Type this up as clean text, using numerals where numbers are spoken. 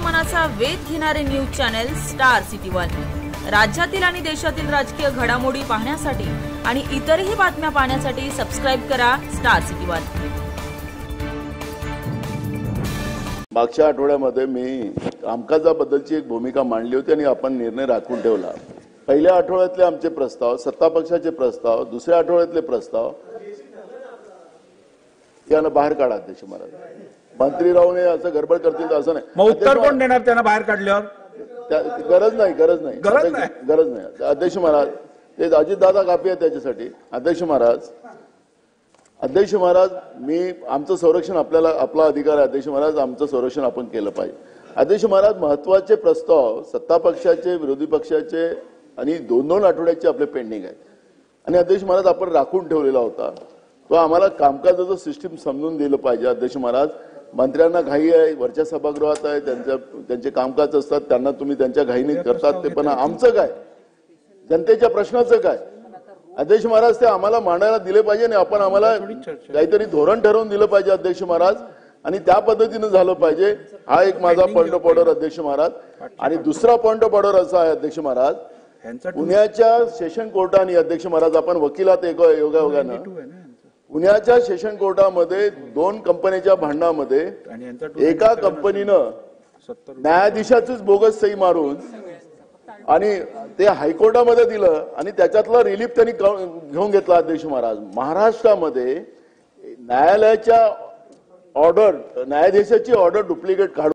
मनाचा वेध घेणारे news channel star city one. राज्यातील आणि देशातील राजकीय घडामोडी पाहण्यासाठी आणि इतरही बातम्या पाहण्यासाठी सबस्क्राइब करा स्टार सिटी वन। मागच्या आठवड्यामध्ये मी कामकाजाबद्दलची एक भूमिका मांडली होती आणि आपण निर्णय राखून ठेवला। पहिल्या आठवड्यातले आमचे प्रस्ताव, सत्ता पक्षाचे प्रस्ताव, दुसऱ्या आठवड्यातले प्रस्ताव यांना बाहेर काढा अध्यक्ष महाराज। मंत्री राहून असं गडबड करतील असं नाही। मग उत्तर कोण देणार त्यांना बाहेर काढल्यावर? गरज नाही अध्यक्ष महाराज, ते अजितदादा कापी आहे त्याच्यासाठी। अध्यक्ष महाराज मी आमचं संरक्षण आपला अधिकार आहे अध्यक्ष महाराज, आमचं संरक्षण आपण केलं पाहिजे। अध्यक्ष महाराज, महत्त्वाचे प्रस्ताव सत्ता पक्षाचे, विरोधी पक्षाचे आणि दोन आठवड्याचे आपले पेंडिंग आहेत आणि अध्यक्ष महाराज आपण राखून ठेवलेला होता तो आम्हाला कामकाजाचं सिस्टीम समजून दिलं पाहिजे। अध्यक्ष महाराज, मंत्र्यांना घाई आहे, वरच्या सभागृहात आहे, त्यांचे कामकाज असतात, त्यांना तुम्ही त्यांच्या घाईने करतात ते, पण आमचं काय, जनतेच्या प्रश्नाचं काय अध्यक्ष महाराज, ते आम्हाला मांडायला दिले पाहिजे आणि आपण आम्हाला काहीतरी धोरण ठरवून दिलं पाहिजे अध्यक्ष महाराज, आणि त्या पद्धतीने झालं पाहिजे। हा एक माझा पॉइंट ऑफ ऑर्डर अध्यक्ष महाराज। आणि दुसरा पॉइंट ऑफ ऑर्डर असा आहे अध्यक्ष महाराज, पुण्याच्या सेशन कोर्टाने अध्यक्ष महाराज, आपण वकिलात योगायोगानं पुण्याच्या सेशन कोर्टामध्ये दोन कंपनीच्या भांडणामध्ये एका कंपनीनं न्यायाधीशाचीच बोगस सही मारून आणि ते हायकोर्टामध्ये दिलं आणि त्याच्यातला रिलीफ त्यांनी घेऊन घेतला अध्यक्ष महाराज। महाराष्ट्रामध्ये न्यायालयाच्या ऑर्डर, न्यायाधीशाची ऑर्डर डुप्लिकेट काढून